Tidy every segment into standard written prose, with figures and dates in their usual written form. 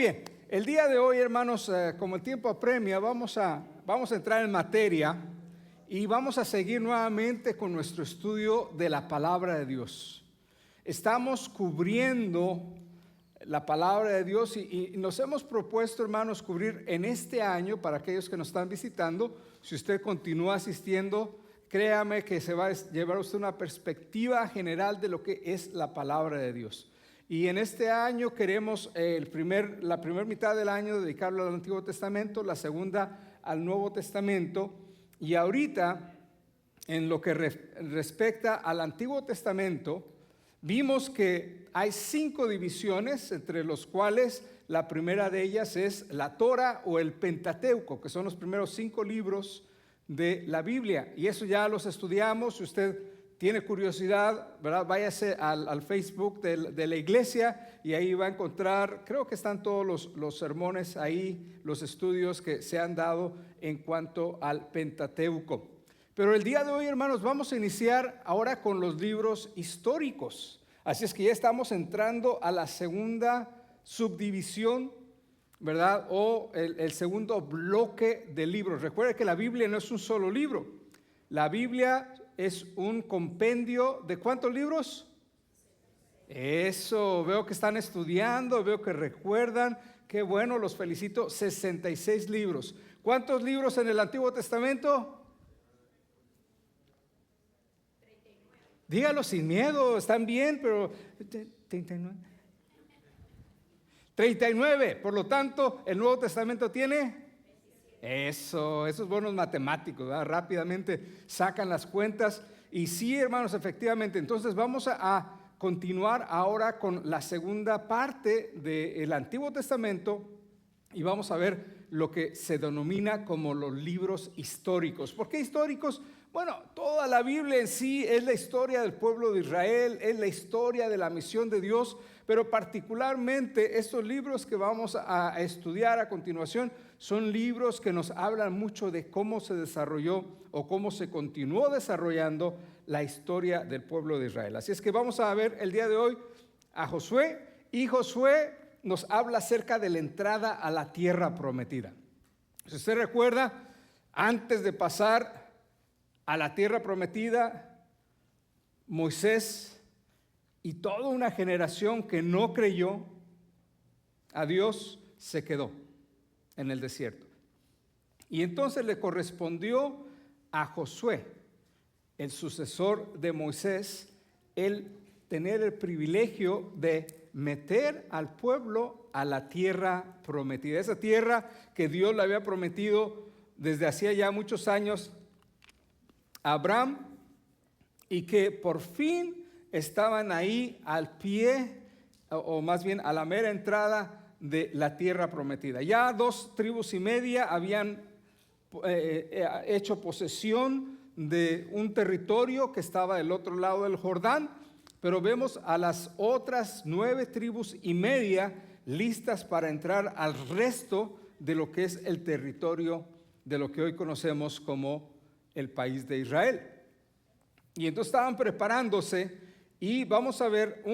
Bien, el día de hoy, hermanos, como el tiempo apremia, vamos a entrar en materia y vamos a seguir nuevamente con nuestro estudio de la palabra de Dios. Estamos cubriendo la palabra de Dios y nos hemos propuesto, hermanos, cubrir en este año, para aquellos que nos están visitando, si usted continúa asistiendo, créame que se va a llevar usted una perspectiva general de lo que es la palabra de Dios. Y en este año queremos la primera mitad del año dedicarlo al Antiguo Testamento, la segunda al Nuevo Testamento. Y ahorita, en lo que respecta al Antiguo Testamento, vimos que hay 5 divisiones, entre los cuales la primera de ellas es la Torah o el Pentateuco, que son los primeros 5 libros de la Biblia. Y eso ya los estudiamos. Si usted tiene curiosidad, ¿verdad? Váyase al Facebook de la iglesia y ahí va a encontrar, creo que están todos los sermones ahí, los estudios que se han dado en cuanto al Pentateuco. Pero el día de hoy, hermanos, vamos a iniciar ahora con los libros históricos. Así es que ya estamos entrando a la segunda subdivisión, ¿verdad? O el segundo bloque de libros. Recuerde que la Biblia no es un solo libro. La Biblia es un compendio de ¿cuántos libros? Eso, veo que están estudiando, veo que recuerdan. Qué bueno, los felicito. 66 libros. ¿Cuántos libros en el Antiguo Testamento? 39. Dígalo sin miedo, están bien, pero 39. 39, por lo tanto, el Nuevo Testamento tiene esos buenos matemáticos, ¿verdad? Rápidamente sacan las cuentas. Y sí, hermanos, efectivamente, entonces vamos a continuar ahora con la segunda parte del Antiguo Testamento y vamos a ver lo que se denomina como los libros históricos. ¿Por qué históricos? Bueno, toda la Biblia en sí es la historia del pueblo de Israel, es la historia de la misión de Dios, pero particularmente estos libros que vamos a estudiar a continuación son libros que nos hablan mucho de cómo se desarrolló o cómo se continuó desarrollando la historia del pueblo de Israel. Así es que vamos a ver el día de hoy a Josué, y Josué nos habla acerca de la entrada a la tierra prometida. Si usted recuerda, antes de pasar a la tierra prometida, Moisés y toda una generación que no creyó a Dios se quedó en el desierto. Y entonces le correspondió a Josué, el sucesor de Moisés, el tener el privilegio de meter al pueblo a la tierra prometida. Esa tierra que Dios le había prometido desde hacía ya muchos años a Abraham y que por fin estaban ahí al pie, o más bien a la mera entrada de la tierra prometida. Ya 2,5 tribus habían hecho posesión de un territorio que estaba del otro lado del Jordán, pero vemos a las otras 9,5 tribus listas para entrar al resto de lo que es el territorio de lo que hoy conocemos como el país de Israel. Y entonces estaban preparándose y vamos a ver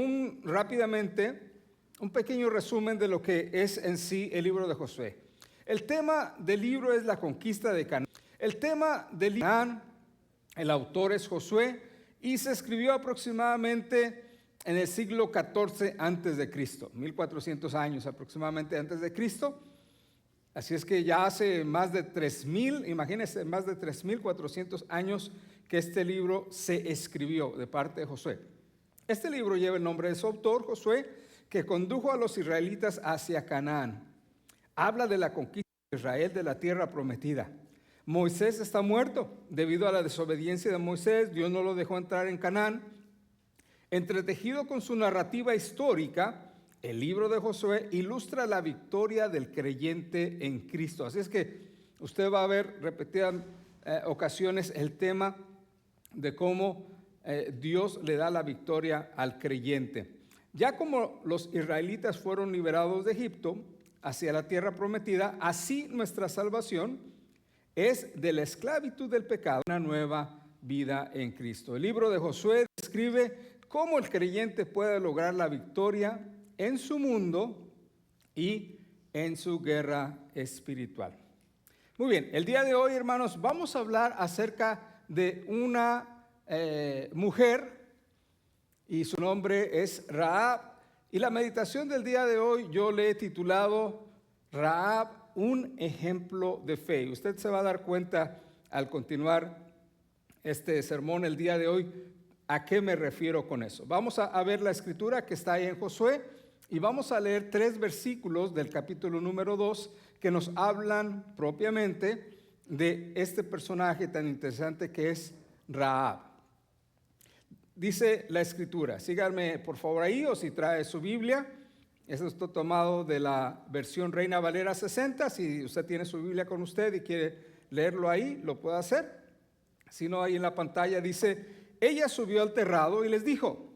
rápidamente un pequeño resumen de lo que es en sí el libro de Josué. El tema del libro es la conquista de Canaán. El tema del Canaán, el autor es Josué y se escribió aproximadamente en el siglo XIV antes de Cristo, 1400 años aproximadamente antes de Cristo. Así es que ya hace más de 3,000, imagínense, más de 3,400 años que este libro se escribió de parte de Josué. Este libro lleva el nombre de su autor, Josué, que condujo a los israelitas hacia Canaán. Habla de la conquista de Israel de la tierra prometida. Moisés está muerto debido a la desobediencia de Moisés. Dios no lo dejó entrar en Canaán. Entretejido con su narrativa histórica, el libro de Josué ilustra la victoria del creyente en Cristo. Así es que usted va a ver repetidas ocasiones el tema de cómo Dios le da la victoria al creyente. Ya como los israelitas fueron liberados de Egipto hacia la tierra prometida, así nuestra salvación es de la esclavitud del pecado, una nueva vida en Cristo. El libro de Josué describe cómo el creyente puede lograr la victoria en su mundo y en su guerra espiritual. Muy bien, el día de hoy, hermanos, vamos a hablar acerca de una mujer y su nombre es Rahab. Y la meditación del día de hoy yo le he titulado Rahab, un ejemplo de fe. Usted se va a dar cuenta al continuar este sermón el día de hoy a qué me refiero con eso. Vamos a ver la escritura que está ahí en Josué y vamos a leer 3 versículos del capítulo número 2 que nos hablan propiamente de este personaje tan interesante que es Rahab. Dice la escritura, síganme por favor ahí o si trae su Biblia. Esto está tomado de la versión Reina Valera 60. Si usted tiene su Biblia con usted y quiere leerlo ahí, lo puede hacer. Si no, ahí en la pantalla dice, ella subió al terrado y les dijo,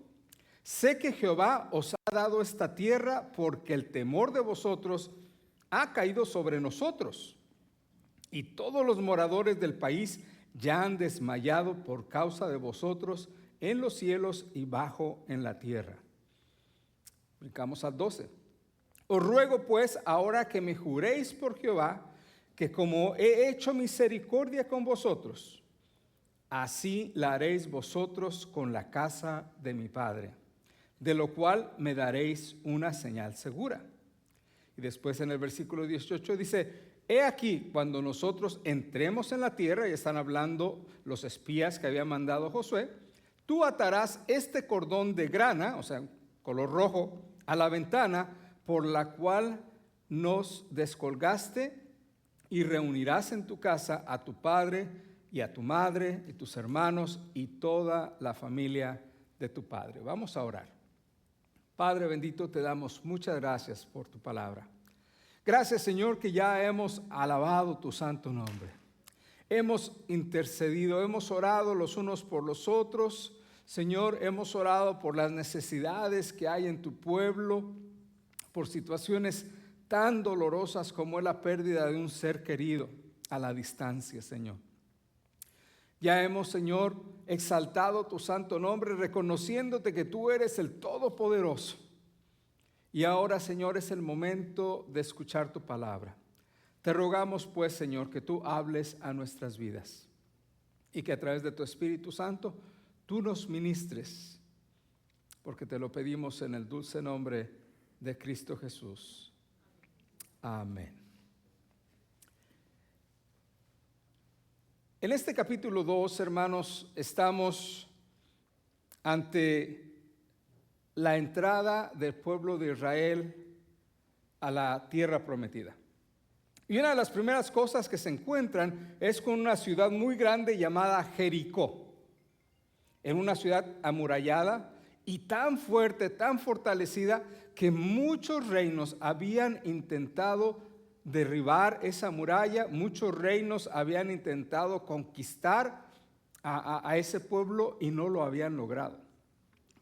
sé que Jehová os ha dado esta tierra porque el temor de vosotros ha caído sobre nosotros. Y todos los moradores del país ya han desmayado por causa de vosotros en los cielos y bajo en la tierra. Brincamos al 12. Os ruego pues ahora que me juréis por Jehová, que como he hecho misericordia con vosotros, así la haréis vosotros con la casa de mi padre, de lo cual me daréis una señal segura. Y después en el versículo 18 dice, he aquí cuando nosotros entremos en la tierra, y están hablando los espías que había mandado Josué, tú atarás este cordón de grana, o sea, color rojo, a la ventana por la cual nos descolgaste y reunirás en tu casa a tu padre y a tu madre y tus hermanos y toda la familia de tu padre. Vamos a orar. Padre bendito, te damos muchas gracias por tu palabra. Gracias, Señor, que ya hemos alabado tu santo nombre. Hemos intercedido, hemos orado los unos por los otros. Señor, hemos orado por las necesidades que hay en tu pueblo, por situaciones tan dolorosas como es la pérdida de un ser querido a la distancia, Señor. Ya hemos, Señor, exaltado tu santo nombre, reconociéndote que tú eres el Todopoderoso. Y ahora, Señor, es el momento de escuchar tu palabra. Te rogamos, pues, Señor, que tú hables a nuestras vidas y que a través de tu Espíritu Santo tú nos ministres, porque te lo pedimos en el dulce nombre de Cristo Jesús. Amén. En este capítulo 2, hermanos, estamos ante la entrada del pueblo de Israel a la tierra prometida. Y una de las primeras cosas que se encuentran es con una ciudad muy grande llamada Jericó. En una ciudad amurallada y tan fuerte, tan fortalecida, que muchos reinos habían intentado derribar esa muralla, muchos reinos habían intentado conquistar a ese pueblo y no lo habían logrado,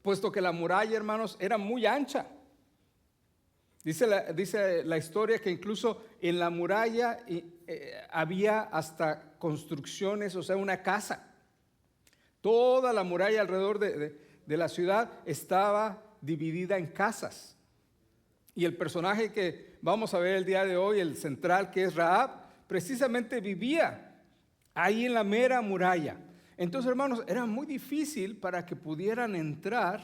puesto que la muralla, hermanos, era muy ancha. Dice la historia que incluso en la muralla había hasta construcciones, o sea, una casa. Toda la muralla alrededor de la ciudad estaba dividida en casas. Y el personaje que vamos a ver el día de hoy, el central, que es Rahab, precisamente vivía ahí en la mera muralla. Entonces, hermanos, era muy difícil para que pudieran entrar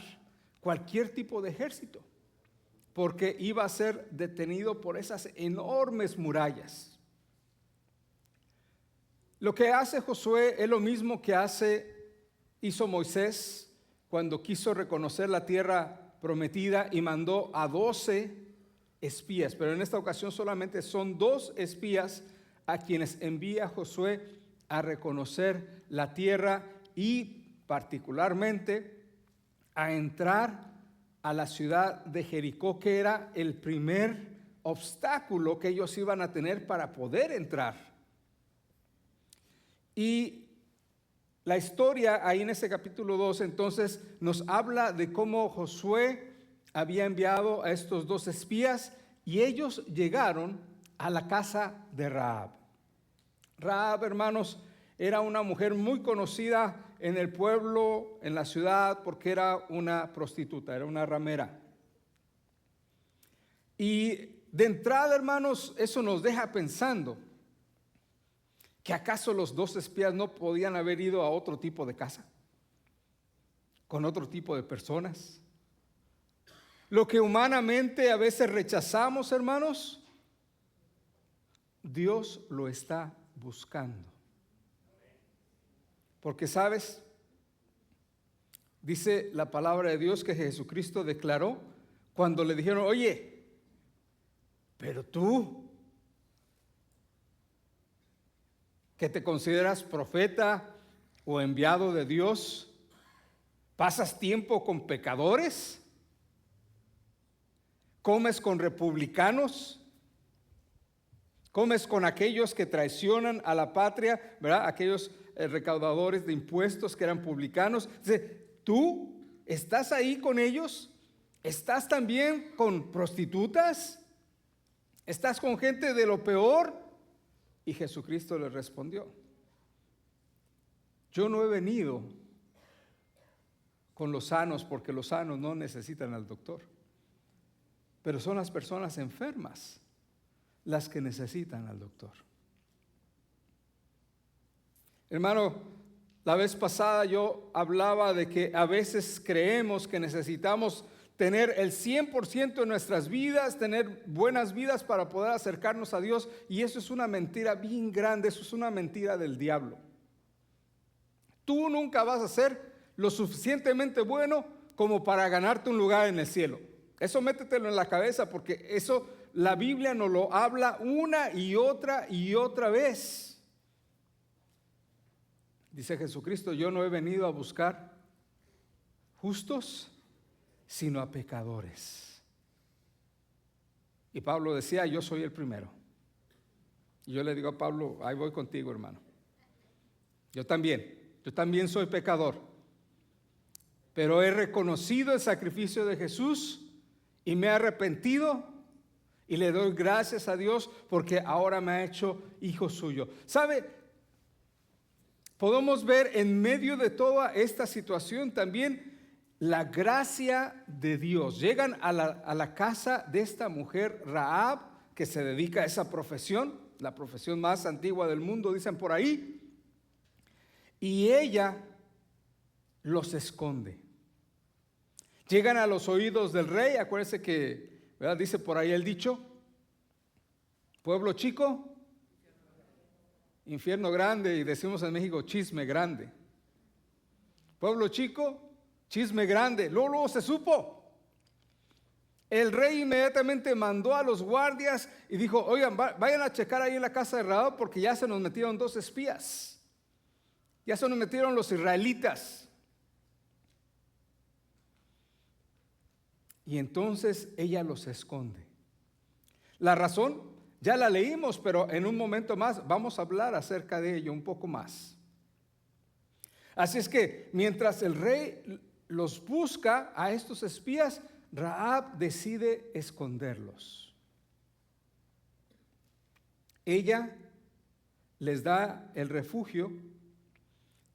cualquier tipo de ejército, porque iba a ser detenido por esas enormes murallas. Lo que hace Josué es lo mismo que hizo Moisés cuando quiso reconocer la tierra prometida y mandó a 12 espías, pero en esta ocasión solamente son 2 espías a quienes envía Josué a reconocer la tierra y particularmente a entrar a la ciudad de Jericó, que era el primer obstáculo que ellos iban a tener para poder entrar. Y la historia ahí en ese capítulo 2 entonces nos habla de cómo Josué había enviado a estos 2 espías y ellos llegaron a la casa de Rahab. Rahab, hermanos, era una mujer muy conocida en el pueblo, en la ciudad, porque era una prostituta, era una ramera. Y de entrada, hermanos, eso nos deja pensando que acaso los dos espías no podían haber ido a otro tipo de casa, con otro tipo de personas. Lo que humanamente a veces rechazamos, hermanos, Dios lo está buscando. Porque, ¿sabes? Dice la palabra de Dios que Jesucristo declaró cuando le dijeron, oye, pero tú, que te consideras profeta o enviado de Dios, ¿pasas tiempo con pecadores? ¿Comes con republicanos? ¿Comes con aquellos que traicionan a la patria, ¿verdad? Aquellos recaudadores de impuestos que eran publicanos. Dice, ¿tú estás ahí con ellos? ¿Estás también con prostitutas? ¿Estás con gente de lo peor? Y Jesucristo le respondió, yo no he venido con los sanos, porque los sanos no necesitan al doctor, pero son las personas enfermas las que necesitan al doctor. Hermano, la vez pasada yo hablaba de que a veces creemos que necesitamos tener el 100% de nuestras vidas, tener buenas vidas para poder acercarnos a Dios, y eso es una mentira bien grande, eso es una mentira del diablo. Tú nunca vas a ser lo suficientemente bueno como para ganarte un lugar en el cielo. Eso métetelo en la cabeza, porque eso la Biblia nos lo habla una y otra vez. Dice Jesucristo, yo no he venido a buscar justos, sino a pecadores. Y Pablo decía, yo soy el primero. Y yo le digo a Pablo, ahí voy contigo, hermano. Yo también soy pecador. Pero he reconocido el sacrificio de Jesús y me he arrepentido y le doy gracias a Dios porque ahora me ha hecho hijo suyo. ¿Sabe? Podemos ver en medio de toda esta situación también la gracia de Dios. Llegan a la casa de esta mujer Rahab, que se dedica a esa profesión, la profesión más antigua del mundo, dicen por ahí, y ella los esconde. Llegan a los oídos del rey. Acuérdense que, ¿verdad? Dice por ahí el dicho, pueblo chico, infierno grande, y decimos en México chisme grande. Pueblo chico, chisme grande. Luego se supo. El rey inmediatamente mandó a los guardias y dijo, oigan, vayan a checar ahí en la casa de Rahab, porque ya se nos metieron 2 espías. Ya se nos metieron los israelitas. Y entonces ella los esconde. La razón, ya la leímos, pero en un momento más vamos a hablar acerca de ello un poco más. Así es que mientras el rey los busca a estos espías, Rahab decide esconderlos. Ella les da el refugio,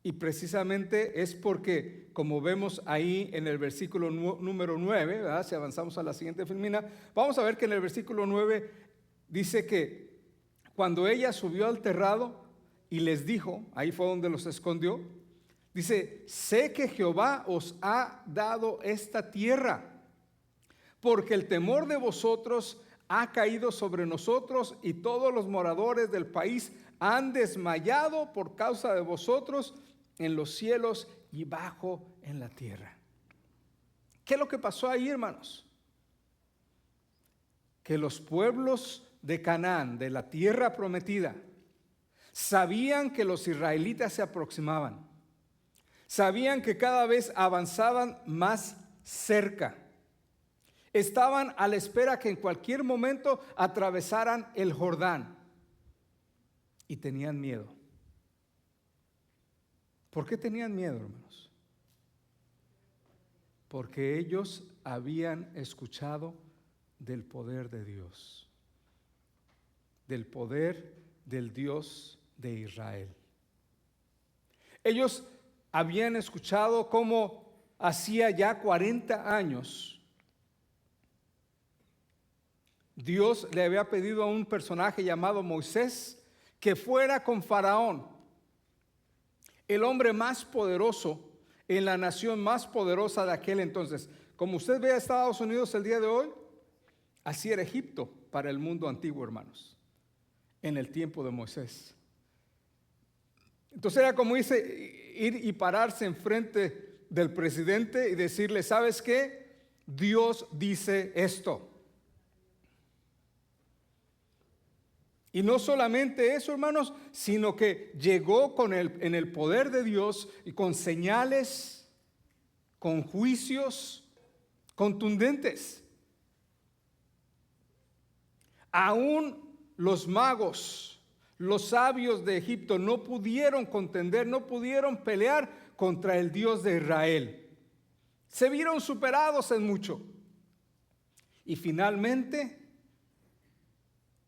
y precisamente es porque, como vemos ahí en el versículo número 9, ¿verdad? Si avanzamos a la siguiente filmina, vamos a ver que en el versículo 9 dice que cuando ella subió al terrado y les dijo, ahí fue donde los escondió, dice, sé que Jehová os ha dado esta tierra, porque el temor de vosotros ha caído sobre nosotros, y todos los moradores del país han desmayado por causa de vosotros en los cielos y bajo en la tierra. ¿Qué es lo que pasó ahí, hermanos? Que los pueblos de Canaán, de la tierra prometida, sabían que los israelitas se aproximaban. Sabían que cada vez avanzaban más cerca. Estaban a la espera que en cualquier momento atravesaran el Jordán. Y tenían miedo. ¿Por qué tenían miedo, hermanos? Porque ellos habían escuchado del poder de Dios, del poder del Dios de Israel. Ellos habían escuchado cómo hacía ya 40 años Dios le había pedido a un personaje llamado Moisés que fuera con Faraón, el hombre más poderoso en la nación más poderosa de aquel entonces. Como usted ve a Estados Unidos el día de hoy, así era Egipto para el mundo antiguo, hermanos, en el tiempo de Moisés. Entonces era como ir y pararse enfrente del presidente y decirle, ¿sabes qué? Dios dice esto. Y no solamente eso, hermanos, sino que llegó en el poder de Dios y con señales, con juicios contundentes. Aún los magos, los sabios de Egipto no pudieron contender, no pudieron pelear contra el Dios de Israel. Se vieron superados en mucho. Y finalmente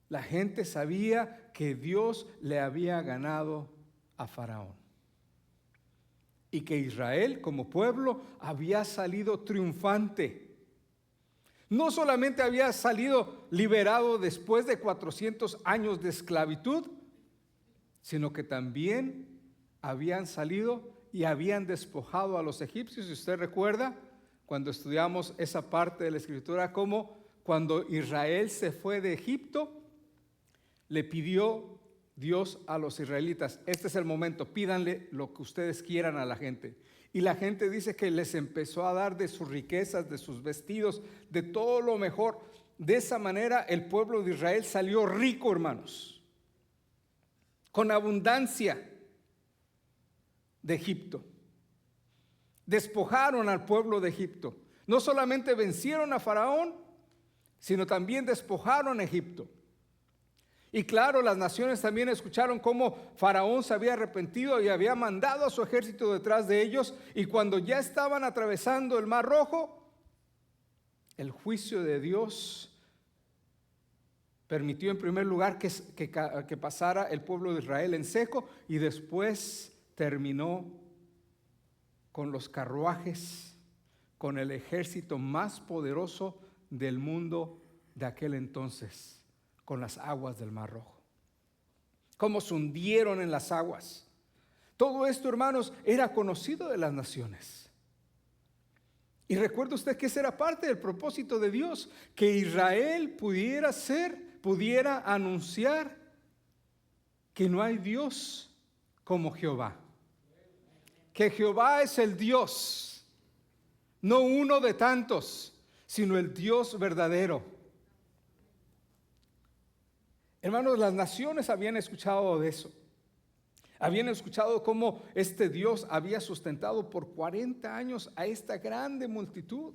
la gente sabía que Dios le había ganado a Faraón y que Israel como pueblo había salido triunfante. No solamente había salido liberado después de 400 años de esclavitud, sino que también habían salido y habían despojado a los egipcios. Si usted recuerda, cuando estudiamos esa parte de la Escritura, como cuando Israel se fue de Egipto, le pidió Dios a los israelitas, este es el momento, pídanle lo que ustedes quieran a la gente. Y la gente dice que les empezó a dar de sus riquezas, de sus vestidos, de todo lo mejor. De esa manera el pueblo de Israel salió rico, hermanos, con abundancia de Egipto. Despojaron al pueblo de Egipto. No solamente vencieron a Faraón, sino también despojaron a Egipto. Y claro, las naciones también escucharon cómo Faraón se había arrepentido y había mandado a su ejército detrás de ellos. Y cuando ya estaban atravesando el Mar Rojo, el juicio de Dios permitió en primer lugar que pasara el pueblo de Israel en seco, y después terminó con los carruajes, con el ejército más poderoso del mundo de aquel entonces, con las aguas del Mar Rojo. Cómo se hundieron en las aguas. Todo esto, hermanos, era conocido de las naciones. Y recuerde usted que esa era parte del propósito de Dios, que Israel pudiera anunciar que no hay Dios como Jehová. Que Jehová es el Dios, no uno de tantos, sino el Dios verdadero. Hermanos, las naciones habían escuchado de eso. Habían escuchado cómo este Dios había sustentado por 40 años a esta grande multitud.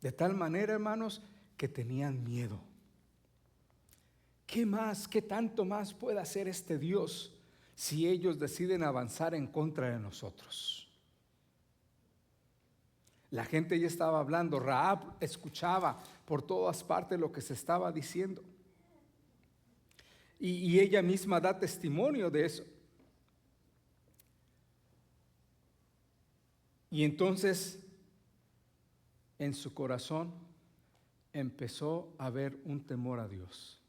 De tal manera, hermanos, que tenían miedo. ¿Qué más, qué tanto más puede hacer este Dios si ellos deciden avanzar en contra de nosotros? La gente ya estaba hablando, Rahab escuchaba por todas partes lo que se estaba diciendo. Y ella misma da testimonio de eso. Y entonces, en su corazón empezó a haber un temor a Dios.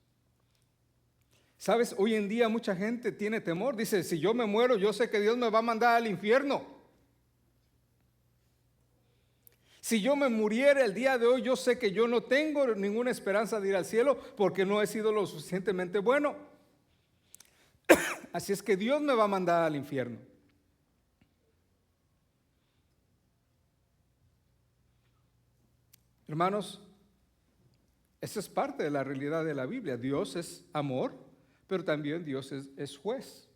¿Sabes? Hoy en día mucha gente tiene temor. Dice, si yo me muero, yo sé que Dios me va a mandar al infierno. Si yo me muriera el día de hoy, yo sé que yo no tengo ninguna esperanza de ir al cielo porque no he sido lo suficientemente bueno. Así es que Dios me va a mandar al infierno. Hermanos, esa es parte de la realidad de la Biblia. Dios es amor, pero también Dios es juez.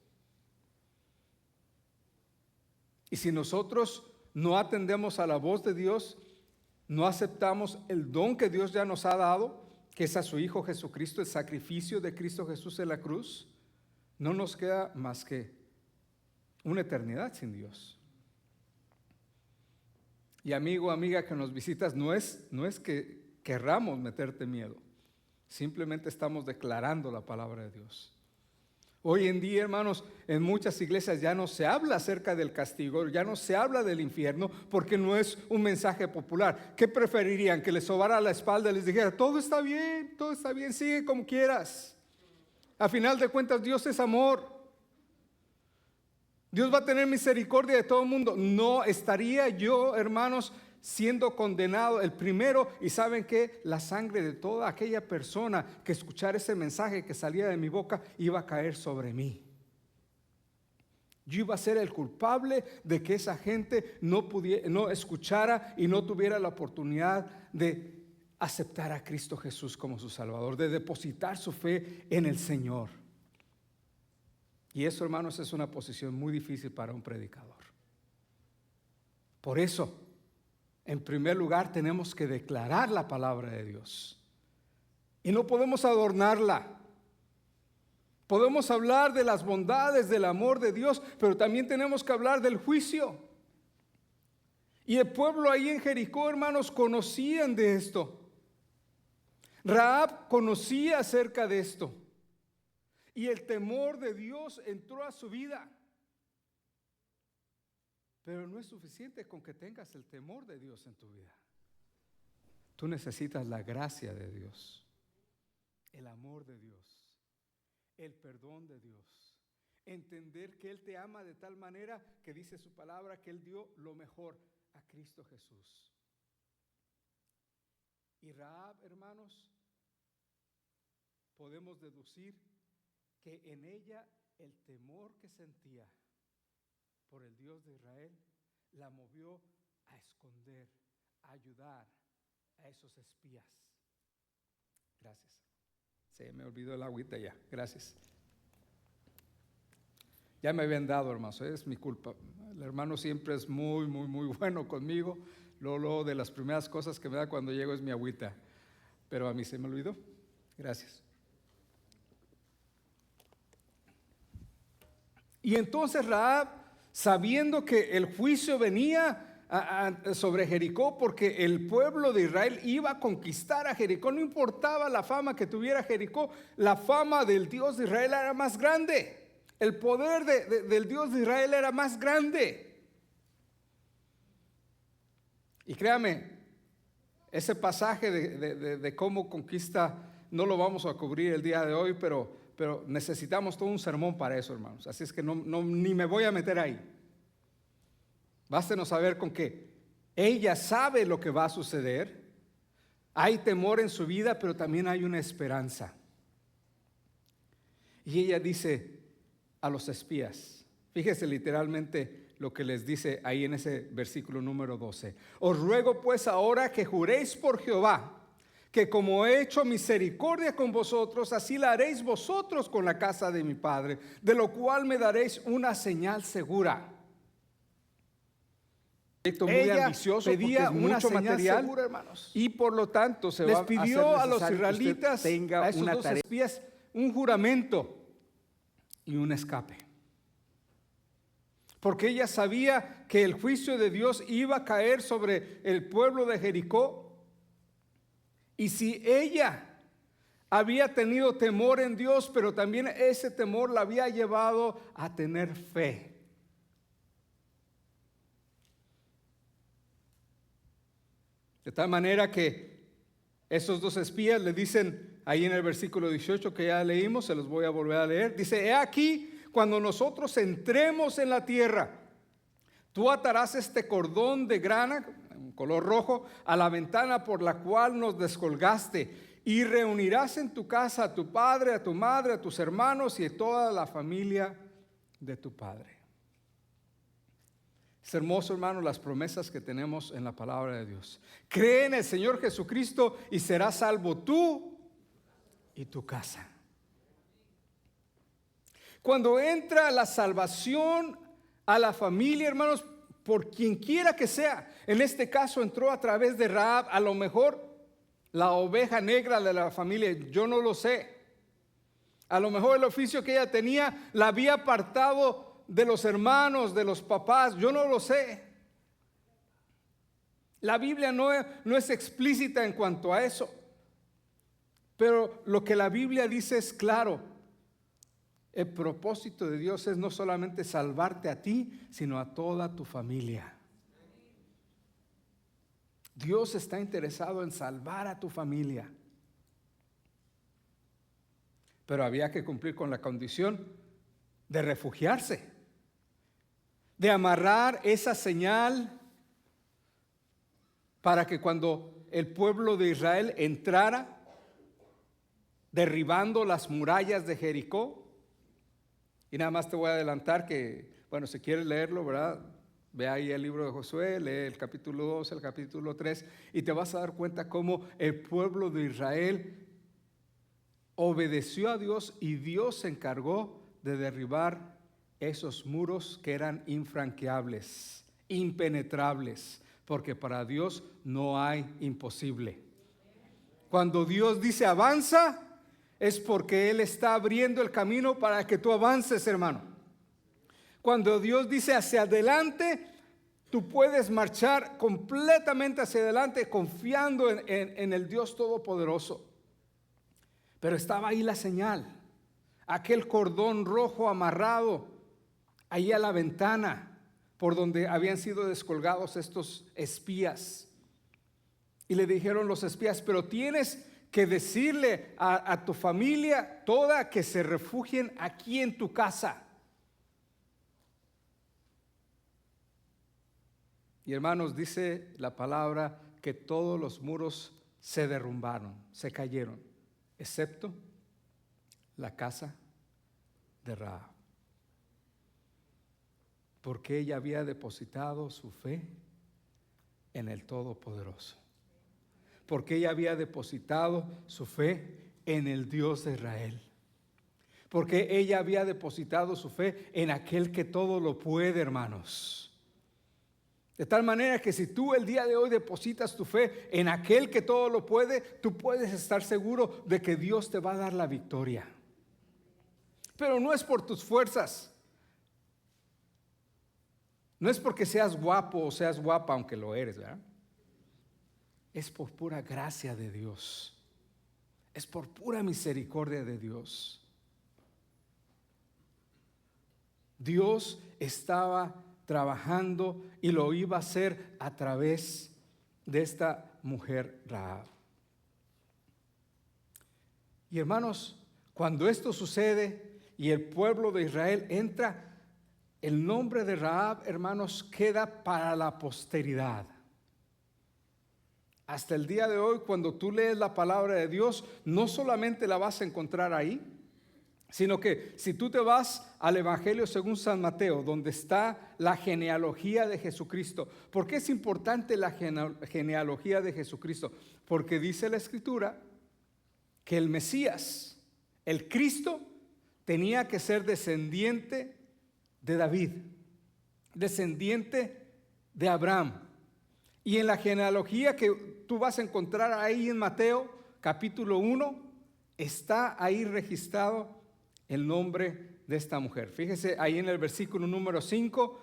Y si nosotros no atendemos a la voz de Dios, no aceptamos el don que Dios ya nos ha dado, que es a su Hijo Jesucristo, el sacrificio de Cristo Jesús en la cruz, no nos queda más que una eternidad sin Dios. Y amigo, amiga que nos visitas, no es que querramos meterte miedo, simplemente estamos declarando la palabra de Dios. Hoy en día, hermanos, en muchas iglesias ya no se habla acerca del castigo, ya no se habla del infierno, porque no es un mensaje popular. ¿Qué preferirían? ¿Que les sobara la espalda y les dijera, todo está bien, sigue como quieras? A final de cuentas, Dios es amor. Dios va a tener misericordia de todo el mundo. No estaría yo, hermanos, siendo condenado el primero, y saben que la sangre de toda aquella persona que escuchara ese mensaje que salía de mi boca iba a caer sobre mí. Yo iba a ser el culpable de que esa gente no escuchara y no tuviera la oportunidad de aceptar a Cristo Jesús como su Salvador, de depositar su fe en el Señor. Y eso, hermanos, es una posición muy difícil para un predicador. Por eso, en primer lugar, tenemos que declarar la palabra de Dios. Y no podemos adornarla. Podemos hablar de las bondades, del amor de Dios, pero también tenemos que hablar del juicio. Y el pueblo ahí en Jericó, hermanos, conocían de esto. Rahab conocía acerca de esto. Y el temor de Dios entró a su vida. Pero no es suficiente con que tengas el temor de Dios en tu vida. Tú necesitas la gracia de Dios, el amor de Dios, el perdón de Dios. Entender que Él te ama de tal manera que dice su palabra que Él dio lo mejor a Cristo Jesús. Y Rahab, hermanos, podemos deducir que en ella el temor que sentía por el Dios de Israel la movió a esconder, a ayudar a esos espías. Gracias. Se me olvidó el agüita ya. Gracias. Ya me habían dado, hermanos, es mi culpa. El hermano siempre es muy bueno conmigo. Luego de las primeras cosas que me da cuando llego es mi agüita. Pero a mí se me olvidó. Gracias. Y entonces Rahab, sabiendo que el juicio venía sobre Jericó, porque el pueblo de Israel iba a conquistar a Jericó, no importaba la fama que tuviera Jericó, la fama del Dios de Israel era más grande. El poder del Dios de Israel era más grande. Y créame, ese pasaje de cómo conquista no lo vamos a cubrir el día de hoy, pero necesitamos todo un sermón para eso, hermanos. Así es que ni me voy a meter ahí. Bástenos saber con que ella sabe lo que va a suceder. Hay temor en su vida, pero también hay una esperanza. Y ella dice a los espías, fíjese literalmente lo que les dice ahí en ese versículo número 12. Os ruego pues ahora que juréis por Jehová, que como he hecho misericordia con vosotros, así la haréis vosotros con la casa de mi padre, de lo cual me daréis una señal segura. Muy Ella ambicioso, pedía porque es una mucho señal material, segura, hermanos. y por lo tanto se Les va pidió a a los hacer necesario que usted israelitas, tenga a esos una dos tarea, espías, un juramento y un escape. Porque ella sabía que el juicio de Dios iba a caer sobre el pueblo de Jericó. Y si ella había tenido temor en Dios, pero también ese temor la había llevado a tener fe. De tal manera que esos dos espías le dicen ahí en el versículo 18 que ya leímos, se los voy a volver a leer. Dice, he aquí, cuando nosotros entremos en la tierra, tú atarás este cordón de grana, un color rojo, a la ventana por la cual nos descolgaste, y reunirás en tu casa a tu padre, a tu madre, a tus hermanos y a toda la familia de tu padre. Es hermoso, hermano, las promesas que tenemos en la palabra de Dios. Cree en el Señor Jesucristo y serás salvo tú y tu casa. Cuando entra la salvación a la familia, hermanos, por quien quiera que sea, en este caso entró a través de Rahab, a lo mejor la oveja negra de la familia, yo no lo sé. A lo mejor el oficio que ella tenía la había apartado de los hermanos, de los papás, yo no lo sé. La Biblia no es explícita en cuanto a eso, pero lo que la Biblia dice es claro. El propósito de Dios es no solamente salvarte a ti, sino a toda tu familia. Dios está interesado en salvar a tu familia. Pero había que cumplir con la condición de refugiarse, de amarrar esa señal para que cuando el pueblo de Israel entrara, derribando las murallas de Jericó, y nada más te voy a adelantar que, bueno, si quieres leerlo, ¿verdad? Ve ahí el libro de Josué, lee el capítulo 2, el capítulo 3, y te vas a dar cuenta cómo el pueblo de Israel obedeció a Dios y Dios se encargó de derribar esos muros que eran infranqueables, impenetrables, porque para Dios no hay imposible. Cuando Dios dice avanza, es porque Él está abriendo el camino para que tú avances, hermano. Cuando Dios dice hacia adelante, tú puedes marchar completamente hacia adelante confiando en el Dios Todopoderoso. Pero estaba ahí la señal, aquel cordón rojo amarrado ahí a la ventana por donde habían sido descolgados estos espías. Y le dijeron los espías, pero tienes que decirle a tu familia toda que se refugien aquí en tu casa. Y hermanos, dice la palabra que todos los muros se derrumbaron, se cayeron, excepto la casa de Rahab, porque ella había depositado su fe en el Todopoderoso, porque ella había depositado su fe en el Dios de Israel, porque ella había depositado su fe en aquel que todo lo puede, hermanos. De tal manera que si tú el día de hoy depositas tu fe en aquel que todo lo puede, tú puedes estar seguro de que Dios te va a dar la victoria. Pero no es por tus fuerzas. No es porque seas guapo o seas guapa, aunque lo eres, ¿verdad? Es por pura gracia de Dios. Es por pura misericordia de Dios. Dios estaba trabajando y lo iba a hacer a través de esta mujer Rahab. Y hermanos, cuando esto sucede y el pueblo de Israel entra, el nombre de Rahab, hermanos, queda para la posteridad. Hasta el día de hoy, cuando tú lees la palabra de Dios, no solamente la vas a encontrar ahí, sino que si tú te vas al Evangelio según San Mateo, donde está la genealogía de Jesucristo. ¿Por qué es importante la genealogía de Jesucristo? Porque dice la Escritura que el Mesías, el Cristo, tenía que ser descendiente de David, descendiente de Abraham. Y en la genealogía que tú vas a encontrar ahí en Mateo capítulo 1, está ahí registrado el nombre de esta mujer. Fíjese ahí en el versículo número 5,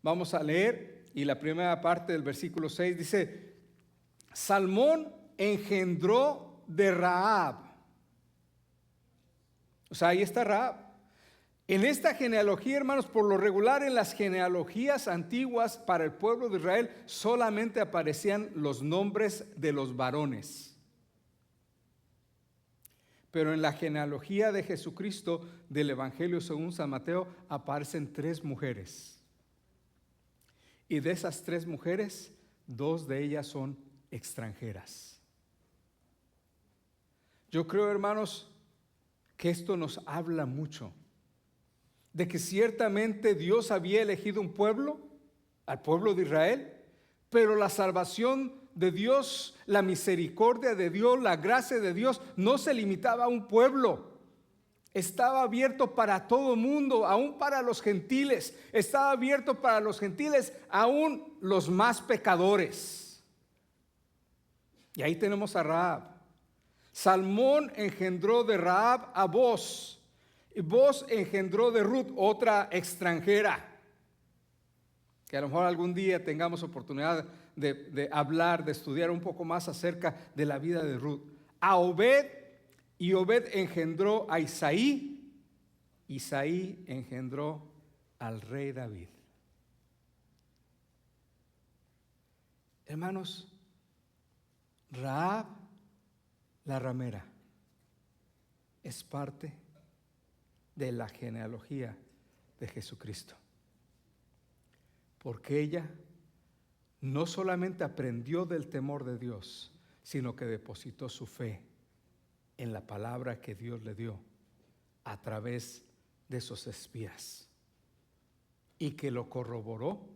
vamos a leer, y la primera parte del versículo 6 dice: Salmón engendró de Rahab. O sea, ahí está Rahab. En esta genealogía, hermanos, por lo regular en las genealogías antiguas para el pueblo de Israel solamente aparecían los nombres de los varones. Pero en la genealogía de Jesucristo del Evangelio según San Mateo aparecen 3 mujeres. Y de esas 3 mujeres, 2 de ellas son extranjeras. Yo creo, hermanos, que esto nos habla mucho de que ciertamente Dios había elegido un pueblo, al pueblo de Israel, pero la salvación de Dios, la misericordia de Dios, la gracia de Dios no se limitaba a un pueblo. Estaba abierto para todo mundo, aún para los gentiles. Estaba abierto para los gentiles, aún los más pecadores. Y ahí tenemos a Rahab. Salmón engendró de Rahab a Boz. Y Boz engendró de Ruth, otra extranjera, que a lo mejor algún día tengamos oportunidad de hablar, de estudiar un poco más acerca de la vida de Ruth. A Obed, y Obed engendró a Isaí, Isaí engendró al rey David. Hermanos, Rahab, la ramera, es parte de la genealogía de Jesucristo. Porque ella no solamente aprendió del temor de Dios, sino que depositó su fe en la palabra que Dios le dio a través de esos espías, y que lo corroboró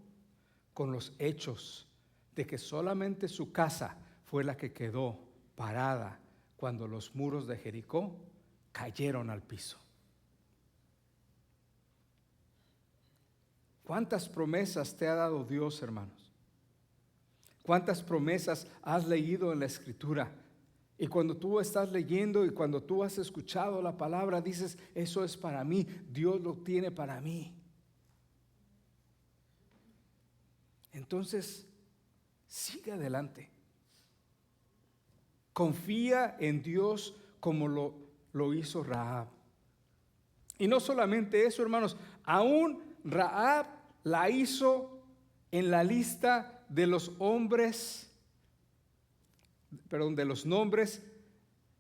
con los hechos de que solamente su casa fue la que quedó parada cuando los muros de Jericó cayeron al piso. ¿Cuántas promesas te ha dado Dios, hermanos? ¿Cuántas promesas has leído en la Escritura? Y cuando tú estás leyendo y cuando tú has escuchado la palabra, dices, eso es para mí, Dios lo tiene para mí. Entonces, sigue adelante. Confía en Dios como lo hizo Rahab. Y no solamente eso, hermanos, aún Rahab la hizo en la lista de los hombres, de los nombres,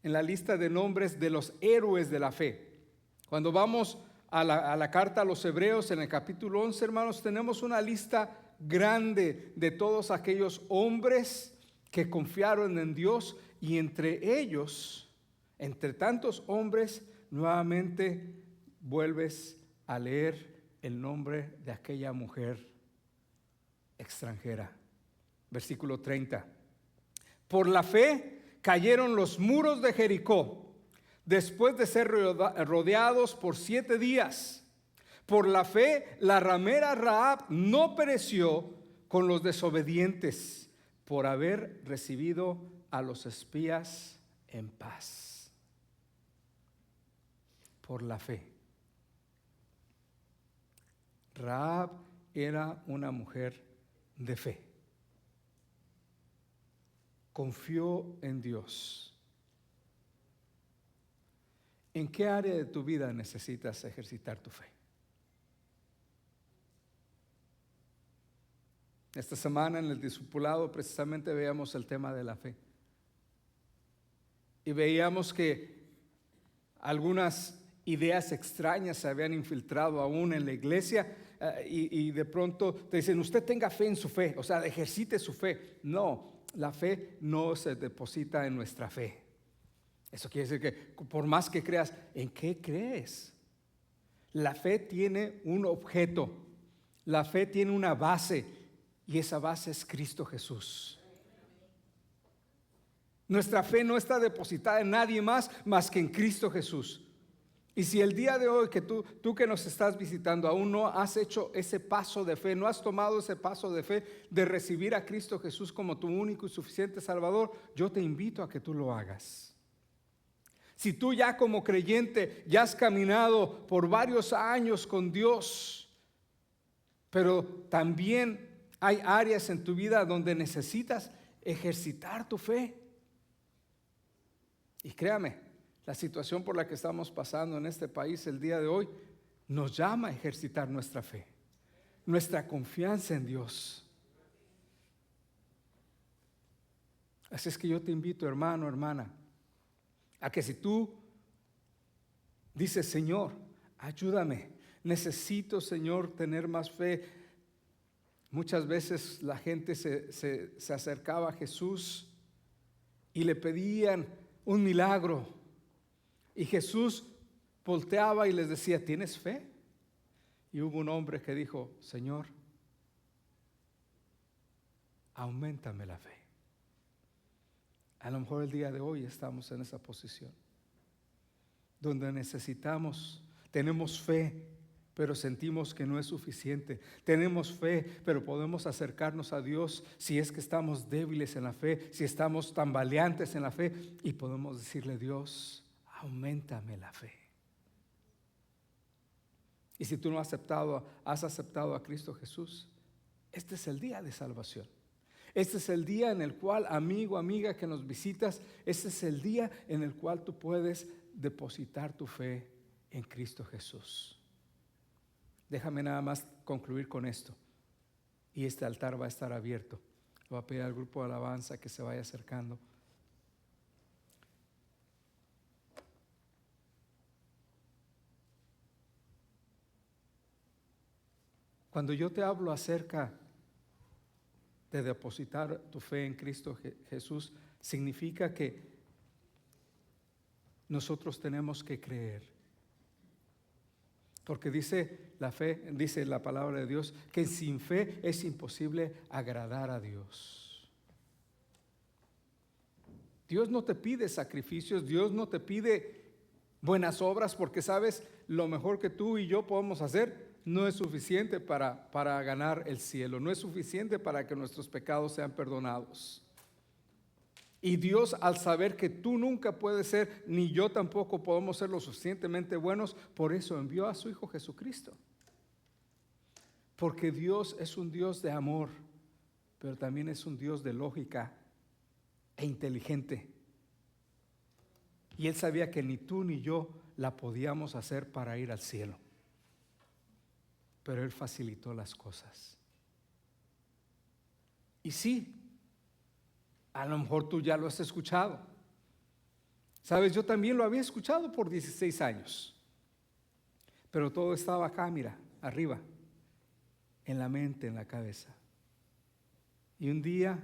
en la lista de nombres de los héroes de la fe. Cuando vamos a la carta a los Hebreos en el capítulo 11, hermanos, tenemos una lista grande de todos aquellos hombres que confiaron en Dios, y entre ellos, entre tantos hombres, nuevamente vuelves a leer el nombre de aquella mujer extranjera. Versículo 30. Por la fe cayeron los muros de Jericó después de ser rodeados por 7 días. Por la fe la ramera Rahab no pereció con los desobedientes, por haber recibido a los espías en paz. Por la fe. Rahab era una mujer de fe. Confió en Dios. ¿En qué área de tu vida necesitas ejercitar tu fe? Esta semana en el discipulado precisamente veíamos el tema de la fe. Y veíamos que algunas ideas extrañas se habían infiltrado aún en la iglesia, y de pronto te dicen, usted tenga fe en su fe, o sea, ejercite su fe. No, la fe no se deposita en nuestra fe. Eso quiere decir que por más que creas, ¿en qué crees? La fe tiene un objeto, la fe tiene una base, y esa base es Cristo Jesús. Nuestra fe no está depositada en nadie más que en Cristo Jesús. Y si el día de hoy que tú que nos estás visitando aún no has hecho ese paso de fe, no has tomado ese paso de fe de recibir a Cristo Jesús como tu único y suficiente Salvador, yo te invito a que tú lo hagas. Si tú ya como creyente ya has caminado por varios años con Dios, pero también hay áreas en tu vida donde necesitas ejercitar tu fe. Y créame, la situación por la que estamos pasando en este país el día de hoy nos llama a ejercitar nuestra fe, nuestra confianza en Dios. Así es que yo te invito, hermano, hermana, a que si tú dices, Señor, ayúdame, necesito, Señor, tener más fe. Muchas veces la gente se acercaba a Jesús y le pedían un milagro, y Jesús volteaba y les decía, ¿tienes fe? Y hubo un hombre que dijo, Señor, auméntame la fe. A lo mejor el día de hoy estamos en esa posición donde tenemos fe, pero sentimos que no es suficiente. Tenemos fe, pero podemos acercarnos a Dios si es que estamos débiles en la fe, si estamos tambaleantes en la fe, y podemos decirle, Dios, auméntame la fe. Y si tú no has aceptado a Cristo Jesús, este es el día de salvación. Este es el día en el cual, amigo, amiga que nos visitas, este es el día en el cual tú puedes depositar tu fe en Cristo Jesús. Déjame nada más concluir con esto. Y este altar va a estar abierto. Voy a pedir al grupo de alabanza que se vaya acercando. Cuando yo te hablo acerca de depositar tu fe en Cristo Jesús, significa que nosotros tenemos que creer. Porque dice la fe, dice la palabra de Dios, que sin fe es imposible agradar a Dios. Dios no te pide sacrificios, Dios no te pide buenas obras, porque sabes, lo mejor que tú y yo podemos hacer no es suficiente para ganar el cielo, no es suficiente para que nuestros pecados sean perdonados. Y Dios, al saber que tú nunca puedes ser, ni yo tampoco podemos ser lo suficientemente buenos, por eso envió a su Hijo Jesucristo. Porque Dios es un Dios de amor, pero también es un Dios de lógica e inteligente. Y Él sabía que ni tú ni yo la podíamos hacer para ir al cielo. Pero Él facilitó las cosas. Y sí, a lo mejor tú ya lo has escuchado. Sabes, yo también lo había escuchado por 16 años. Pero todo estaba acá, mira, arriba, en la mente, en la cabeza. Y un día,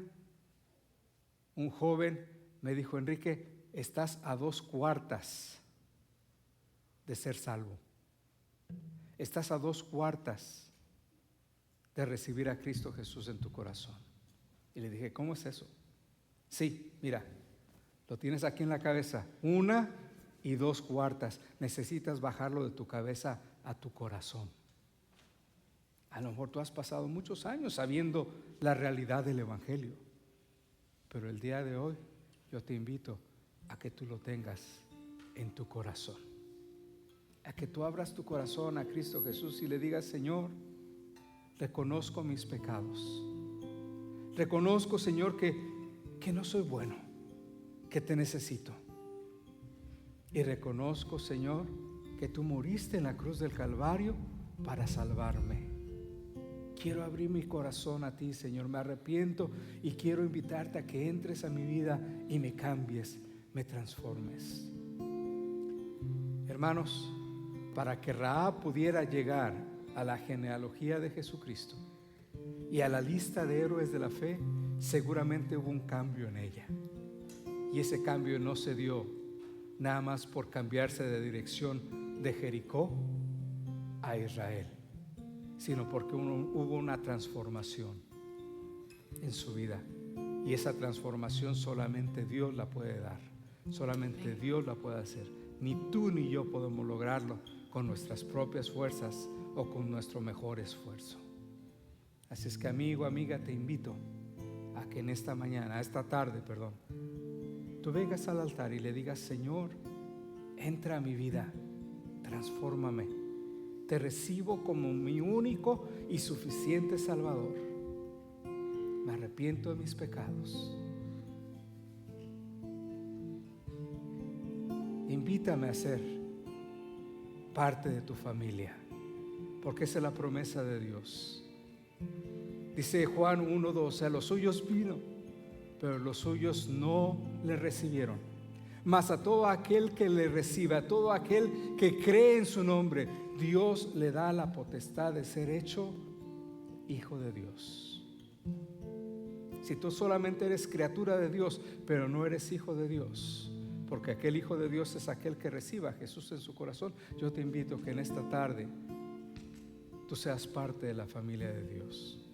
un joven me dijo: Enrique, estás a 2/4 de ser salvo. Estás a 2/4 de recibir a Cristo Jesús en tu corazón. Y le dije: ¿cómo es eso? Sí, mira, lo tienes aquí en la cabeza, 1 y 2/4. Necesitas bajarlo de tu cabeza a tu corazón. A lo mejor tú has pasado muchos años sabiendo la realidad del Evangelio, pero el día de hoy yo te invito a que tú lo tengas en tu corazón, a que tú abras tu corazón a Cristo Jesús y le digas: Señor, reconozco mis pecados, reconozco, Señor, que no soy bueno, que te necesito, y reconozco, Señor, que tú moriste en la cruz del Calvario para salvarme. Quiero abrir mi corazón a ti, Señor, me arrepiento y quiero invitarte a que entres a mi vida y me cambies, me transformes. Hermanos, para que Rahab pudiera llegar a la genealogía de Jesucristo y a la lista de héroes de la fe, seguramente hubo un cambio en ella. Y ese cambio no se dio nada más por cambiarse de dirección de Jericó a Israel, sino porque hubo una transformación en su vida. Y esa transformación solamente Dios la puede dar, solamente Dios la puede hacer. Ni tú ni yo podemos lograrlo con nuestras propias fuerzas o con nuestro mejor esfuerzo. Así es que, amigo, amiga, te invito a que en esta mañana, esta tarde, tú vengas al altar y le digas: Señor, entra a mi vida, transfórmame, te recibo como mi único y suficiente Salvador, me arrepiento de mis pecados, invítame a ser parte de tu familia, porque esa es la promesa de Dios. Dice Juan 1:12: a los suyos vino, pero los suyos no le recibieron. Mas a todo aquel que le recibe, a todo aquel que cree en su nombre, Dios le da la potestad de ser hecho hijo de Dios. Si tú solamente eres criatura de Dios, pero no eres hijo de Dios, porque aquel hijo de Dios es aquel que reciba a Jesús en su corazón, yo te invito a que en esta tarde tú seas parte de la familia de Dios.